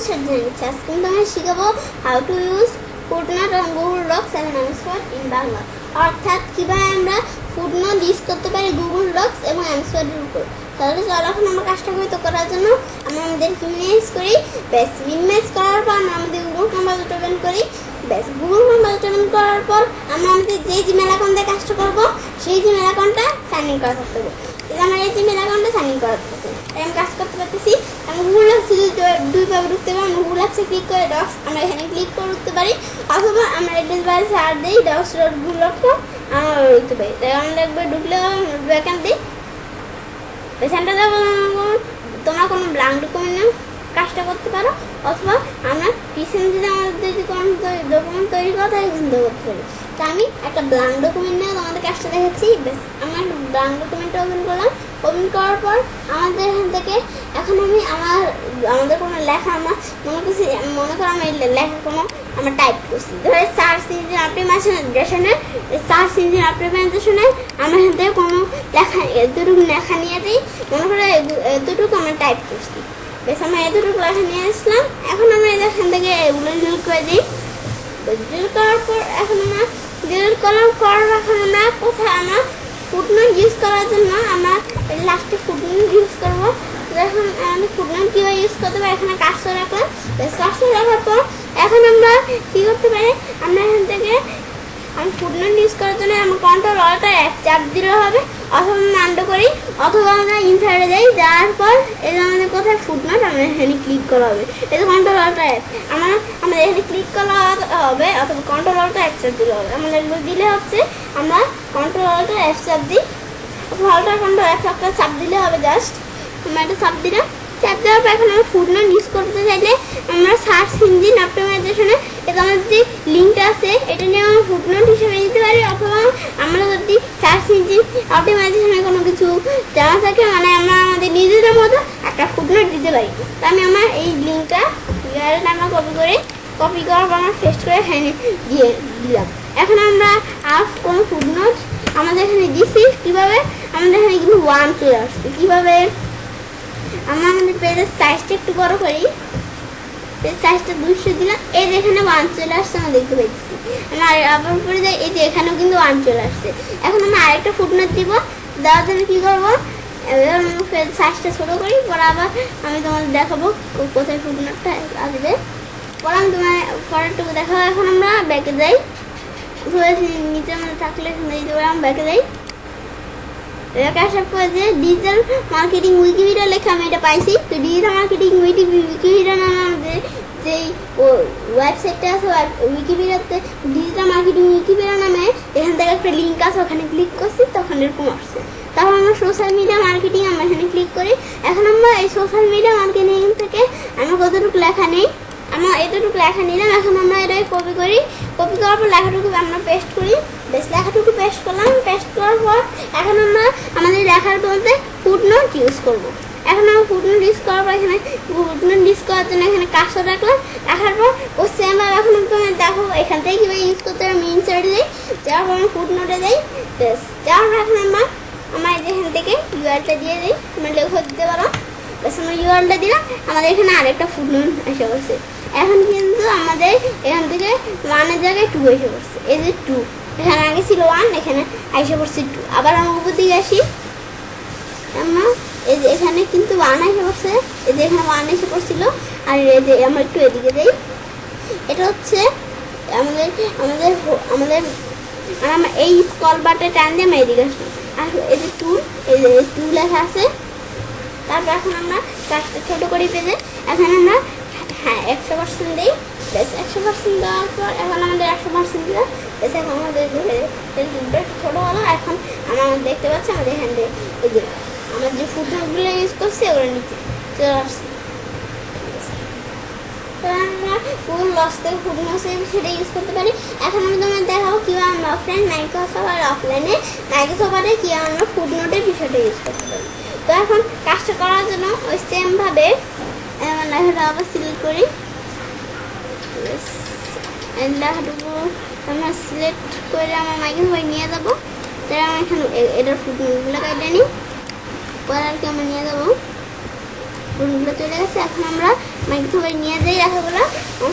নমস্কার জানাচ্ছি। আজকে আমি শিখাবো how to use footnote on Google Docs এবং এমসওয়ার্ড ইন বাংলা, অর্থাৎ কিভাবে আমরা ফুটনোট ইউজ করতে পারি গুগল ডক্স এবং এমসওয়ার্ডের উপর। তাহলে চলো এখন আমরা কাজটা করি। তো করার জন্য আমরা আমাদের মিনিমাইজ করি। ব্যাস মিনিমাইজ করার পর আমরা আমাদের গুগল ক্রোম ব্রাউজারটা ওপেন করি। ব্যাস গুগল ক্রোম ব্রাউজারটা ওপেন করার পর আমরা আমাদের যে জিমেল অ্যাকাউন্ট দিয়ে কাজটা করবো সেই জিমেল অ্যাকাউন্টটা সাইন ইন করা থাকতে হবে। আমার এই জিমেল অ্যাকাউন্টে সাইন ইন করা থাকতেছে, আমি কাজ করতে পারতেছি। আমি গুগল ডক্স দুইভাবে ঢুকতে পারি। আমরা গুগল ডক্সে ক্লিক করে ডক্স আমরা এখানে ক্লিক করে উঠতে পারি, অথবা আমরা অ্যাড্রেস বারে সার্চ দিই ডক্স ডট গুগল ডক্স আমরা উঠতে পারি। তাই আমরা একবার ঢুকলে এখান দিই পেছনটা যাবো। তোমরা কোনো ব্ল্যাঙ্ক ডকুমেন্টে কাজটা করতে পারো, অথবা আমরা পিছনে যদি আমাদের যদি কোনো ডকুমেন্ট তৈরি করা তাই এখান থেকে করতে পারি। তো আমি একটা ব্ল্যাঙ্ক ডকুমেন্ট নিয়ে তোমাদের কাজটা দেখাচ্ছি। বেশ আমরা ব্ল্যাঙ্ক ডকুমেন্টটা ওপেন করলাম। ওপেন করার পর আমাদের এখান থেকে এখন আমি আমাদের কোনো লেখা আমার মনে করো আমি লেখা কোনো আমরা টাইপ করছি, ধরে সার্চ ইঞ্জিন অপটিমাইজেশনে আমরা এখান থেকে কোনো লেখা এতটুকু লেখা নিয়ে যাই, মনে করো এতটুকু আমরা টাইপ করছি। বেশ আমরা এতটুকু লেখা নিয়ে আসলাম। এখন আমরা এখান থেকে এগুলো ডিলিট করে দিই। ডিলিট করার পর এখন আমরা ডিলিট করার পর এখন আমরা কোথায় আমরা ফুটনোট ইউজ করার জন্য আমরা লাস্টে ফুটনোট ইউজ করবো। এখন আমি ফুটনোট কীভাবে ইউজ করতে পারি এখানে কাজটা রাখলাম। বেশ কাজটা রাখার পর এখন আমরা কী করতে পারি, আমরা এখান থেকে আমি ফুটনোট ইউজ করার জন্য আমার কন্ট্রোল অল্ট এফ চাপ দিলে হবে, অথবা আমরা আন্ডু করি, অথবা আমরা ইনসাইডে যাই। যাওয়ার পর এই আমাদের কোথায় ফুটনোট আমরা এখানে ক্লিক করা হবে। এই যে কন্ট্রোল অল্ট এফ আমরা এখানে ক্লিক করা হবে, অথবা কন্ট্রোল অল্ট এফ চাপ দিলে হবে। আমাদের এগুলো দিলে হচ্ছে আমরা কন্ট্রোল অল্ট এফ চাপ দিই, অথবা কন্ট্রোল এফ একটা চাপ দিলে হবে। জাস্ট আমরা একটা চাপ দিলাম। চাপ দেওয়ার পর এখন আমরা ফুটনোট ইউজ করতে চাইলে আমরা সার্চ ইঞ্জিন অপটিমাইজেশনে এটা আমাদের যে লিঙ্কটা আছে এটা নিয়ে আমরা ফুটনোট হিসেবে দিতে পারি, অথবা আমরা যদি সার্চ ইঞ্জিন অপটিমাইজেশনে কোনো কিছু জানা থাকে মানে আমরা আমাদের নিজেদের মতো একটা ফুটনোট দিতে পারি। তো আমি আমার এই লিঙ্কটা ইউআরএলটা আমরা কপি করার পর আমরা পেস্ট করে এখানে দিয়ে দিলাম। এখন আমরা কোনো ফুটনোট আমাদের এখানে দিচ্ছি কীভাবে, আমাদের এখানে কিন্তু 1 চলে আসছে। কীভাবে আমরা আমাদের পেজের সাইজটা একটু বড় করি, পেজ সাইজটা 200 দিলাম। এই যে এখানে 1 চলে আসছে আমরা দেখতে পাচ্ছি। আমরা আবার উপরে যাই, এই যে এখানেও কিন্তু 1 চলে আসছে। এখন আমরা আরেকটা ফুটনোট দিব। দেওয়ার জন্য কী করবো, পেজ সাইজটা ছোটো করি, পরে আবার আমি তোমাদের দেখাবো কোথায় ফুটনোটটা আসবে। পরে আমি তোমার পরেরটুকু দেখাবো। এখন আমরা ব্যাকে যাই, নিচে আমাদের থাকলে এখানে দিতে পারি। আমরা ব্যাকে যাই, আসার পর যে ডিজিটাল মার্কেটিং উইকিপিডিয়া লেখা আমি এটা পাইছি। তো ডিজিটাল মার্কেটিং উইকিপিডিয়া নামে আমাদের যেই ওয়েবসাইটটা আছে উইকিপিডিয়াতে ডিজিটাল মার্কেটিং উইকিপিডিয়া নামে এখান থেকে একটা লিঙ্ক আছে, ওখানে ক্লিক করছি তখন এরকম আসছে। তারপর আমরা সোশ্যাল মিডিয়া মার্কেটিং আমরা এখানে ক্লিক করি। এখন আমরা এই সোশ্যাল মিডিয়া মার্কেটিং থেকে আমরা কতটুকু লেখা নেই, আমরা এতটুকু লেখা নিলাম। এখন আমরা এটাই কপি করি, কপি করার পর লেখাটুকু আমরা পেস্ট করি। বেশ লেখাটুকু পেস্ট করলাম। পেস্ট করার পর এখন আমরা আমাদের লেখার বলতে ফুটনোট ইউজ করবো। এখন আমরা ফুটনোট ইউজ করার পর এখানে ফুটনোট ইউজ করার জন্য এখানে কাজটা রাখলাম। রাখার পর ও সেম এখন তুমি দেখো এখান থেকে কীভাবে ইউজ করতে হবে। আমি ইনসাইডে যাই, যাওয়ার পর আমি ফুটনোটে যাই। বেশ যাওয়ার পর এখন আমরা এখান থেকে ইউআরটা দিয়ে দিই, তোমরা লেখা দিতে পারো। বেশ আমরা ইউআরটা দিলাম, আমাদের এখানে আরেকটা ফুটনোট এসে পড়ছে। এখন কিন্তু আমাদের এখান থেকে 1-এর জায়গায় 2 এসে পড়ছে। এই যে 2, এখানে আগে ছিল 1, এখানে এসে পড়ছে 2। আবার আমরা উপর দিকে আসি, আমরা এই যে এখানে কিন্তু 1 এসে পড়ছে, এই যে এখানে 1 এসে পড়ছিল। আর এই যে আমরা একটু এদিকে যাই, এটা হচ্ছে আমাদের আমাদের আমাদের আমরা এই স্ক্রল বাটনে টান দিয়ে আমরা এদিকে আসলাম। আর এই যে 2, এই যে 2 লেখা আছে। তারপর এখন আমরা চারটে ছোটো করে পেজে এখন আমরা 100% দিই। বেশ 100% দেওয়ার পর এখন আমাদের 100% দিলাম। বেশ এখন আমাদের ছোটো হলো। এখন আমরা দেখতে পাচ্ছি আমাদের এখান থেকে এই যে আমরা যে ফুটনোটগুলো ইউজ করছি ওগুলো নিচে চলে আসছে। তো আমরা গুগল ডক্স থেকে ফুটনোট সেটা ইউজ করতে পারি। এখন আমি তোমাদের দেখাবো কীভাবে আমরা অফলাইন মাইক্রোসফট আর অফলাইনে মাইক্রোসফটে কীভাবে আমরা ফুটনোটের বিষয়টা ইউজ করতে পারি। তো এখন কাজটা করার জন্য ওই সেমভাবে আমার লেখাটা আবার সিলেক্ট করি। লেখাটুকু আমরা সিলেক্ট করে আমার মাইক্রোসফটে নিয়ে যাবো। তাই আমি এখানে এটার ফুটনোটগুলো কেটে নিই, পরে আর কি আমরা নিয়ে যাবো। ফোনগুলো চলে গেছে। এখন আমরা মাইক্রোসফটে নিয়ে যাই লেখাগুলো,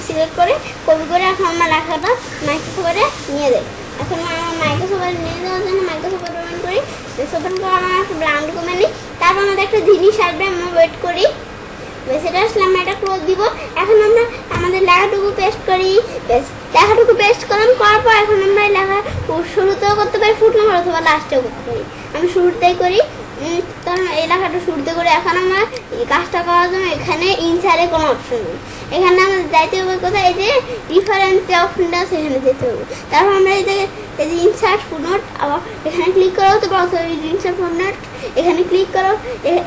সিলেক্ট করে কপি করে এখন আমরা লেখাটা মাইক্রোসফটে নিয়ে যাই। এখন আমরা মাইক্রোসফটে নিয়ে যাওয়ার জন্য মাইক্রোসফট ওপেন করি। ওপেন করে আমরা একটা ব্লাঙ্ক ডকুমেন্ট নিই, তারপর আমাদের একটা জিনিস আসবে, আমরা ওয়েট করি। সেটা আসলে আমরা এটা ক্লোজ দিব। এখন আমরা আমাদের লেখাটুকু পেস্ট করি, বেশ লেখাটুকু পেস্ট করার পর এখন আমরা লেখা শুরুতেও করতে পারি, ফুটনোট অথবা লাস্টেও করতে পারি। আমি শুরুতেই করি, কারণ এই লেখাটা শুরুতে করি। এখন আমরা এই কাজটা করার জন্য এখানে ইনসারে কোনো অপশন নেই, এখানে আমাদের যাইতে হবে কোথায়, এই যে রিফারেন্স যে অপশনটা আছে এখানে যেতে হবে। তারপর আমরা এই যে ইনসার্ট ফুটনোট, আবার এখানে ক্লিক করা হতে পারো, ইনসার্ট ফুটনোট এখানে ক্লিক করো।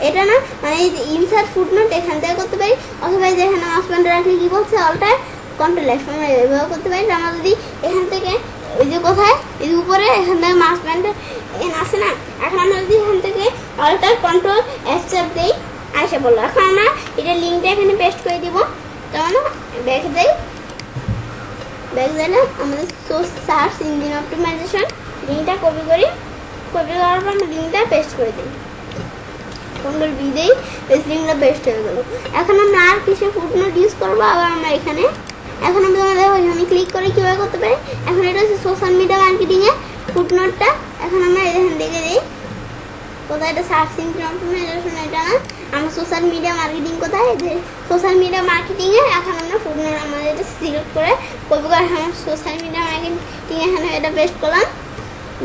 এটা না মানে এই যে ইনসার্ট ফুটনোট এখান থেকে করতে পারি, অথবা এই যে এখানে মাউস পয়েন্টার রাখলে কি বলছে অল্টার কন্ট্রোল এফ আমরা এভাবে করতে পারি। আমরা যদি এখান থেকে ওই যে কোথায় এই যে উপরে এখান থেকে মাউস পয়েন্টার এখানে আসে না, এখন আমরা যদি এখান থেকে অল্টার কন্ট্রোল এফ চাপ দিই আসে বললো। এখন আমরা এটা লিঙ্কটা এখানে পেস্ট করে দিব। তখন ব্যাক যাই, ব্যাক গেলে আমাদের সার্চ ইঞ্জিন অপটিমাইজেশন লিঙ্কটা কপি করি, কপি করার পর আমরা লিঙ্কটা পেস্ট করে দিই, কন্ট্রোল বি দেই, পেস্ট লিঙ্কটা পেস্ট হয়ে গেল। এখন আমরা আর কিছু ফুটনোট ইউজ করবো আবার আমরা এখানে। এখন আমরা তোমাদের ওইখানে ক্লিক করে কীভাবে করতে পারি। এখন এটা হচ্ছে সোশ্যাল মিডিয়া মার্কেটিংয়ে ফুটনোটটা। এখন আমরা এখান থেকে দিই কোথায়, এটা সার্চ ইঞ্জিন অপটিমাইজেশন, এটা না আমরা সোশ্যাল মিডিয়া মার্কেটিং কোথায়, যে সোশ্যাল মিডিয়া মার্কেটিংয়ে। এখন আমরা ফুটনোট আমাদের এটা সিলেক্ট করে কপি করে এখন সোশ্যাল মিডিয়া মার্কেটিং এখানে এটা পেস্ট করলাম,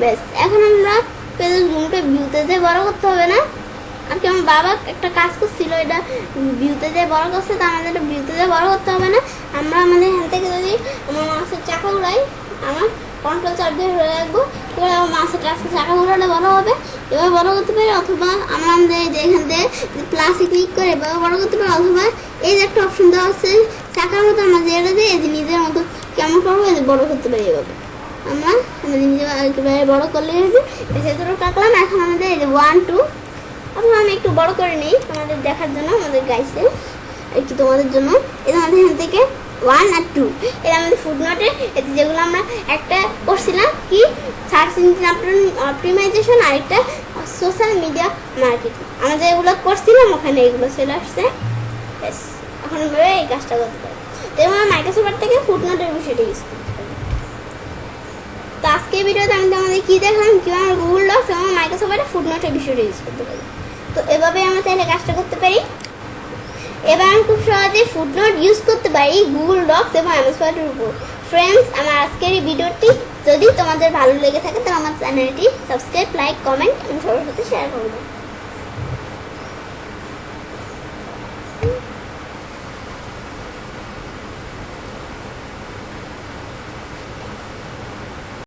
বেশ। এখন আমরা পেজের জুমটা ভিউতে যে বড় করতে হবে না, আর কি আমার বাবা একটা কাজ করছিল, এটা ভিউতে যে বড় করছে, তা আমাদের এটা ভিউতে যে বড় করতে হবে না। আমরা আমাদের এখান থেকে যদি আমার মাছের চাকা উড়াই, আমার কন্ট্রোল চাপ দিয়ে ধরে রাখবো, এবার আমার মাছের চাকা উড়ালে বড় হবে, এবার বড় করতে পারি। অথবা আমরা আমাদের যে এখান থেকে প্লাসে ক্লিক করে এবার বড় করতে পারি, অথবা এই যে একটা অপশন দেওয়া হচ্ছে চাকার মতো, আমরা যেটা দিই এই যে নিজের মতো কেমন করবো এই যে বড় করতে পারি। এভাবে আমরা আমাদের নিজের একেবারে বড় করলে হয়েছে, সেগুলো রাখলাম। এখন আমাদের এই যে 1 2 অথবা আমি একটু বড় করে নিই তোমাদের দেখার জন্য, আমাদের গাইছে একটু তোমাদের জন্য। এটা আমাদের এখান থেকে 1 আর 2 এটা আমাদের ফুটনোটে, এতে যেগুলো আমরা একটা করছিলাম কি সার্চ ইঞ্জিন অপটিমাইজেশন আর একটা সোশ্যাল মিডিয়া মার্কেটিং, আমরা যেগুলো করছিলাম ওখানে এগুলো চলে আসছে, বেশ। এখন আমরা এই কাজটা করতে পারি। তো আমরা মাইক্রোসফট থেকে ফুটনোটের বিষয়টা ইউজ করতে পারি। তো আজকের ভিডিওতে আমি তোমাদের কী দেখলাম, কীভাবে গুগল ডক্স এবং মাইক্রোসফটে ফুটনোটের বিষয়টা ইউজ করতে পারি। তো এভাবে আমরা চাইলে কাজটা করতে পারি। এবার আমি খুব সহজে ফুটনোট ইউজ করতে পারি গুগল ডক্স এবং এমএসওয়ার্ডের উপর। ফ্রেন্ডস, আমার আজকের এই ভিডিওটি যদি তোমাদের ভালো লেগে থাকে তাহলে আমার চ্যানেলটি সাবস্ক্রাইব, লাইক, কমেন্ট এবং সবার সাথে শেয়ার করবে।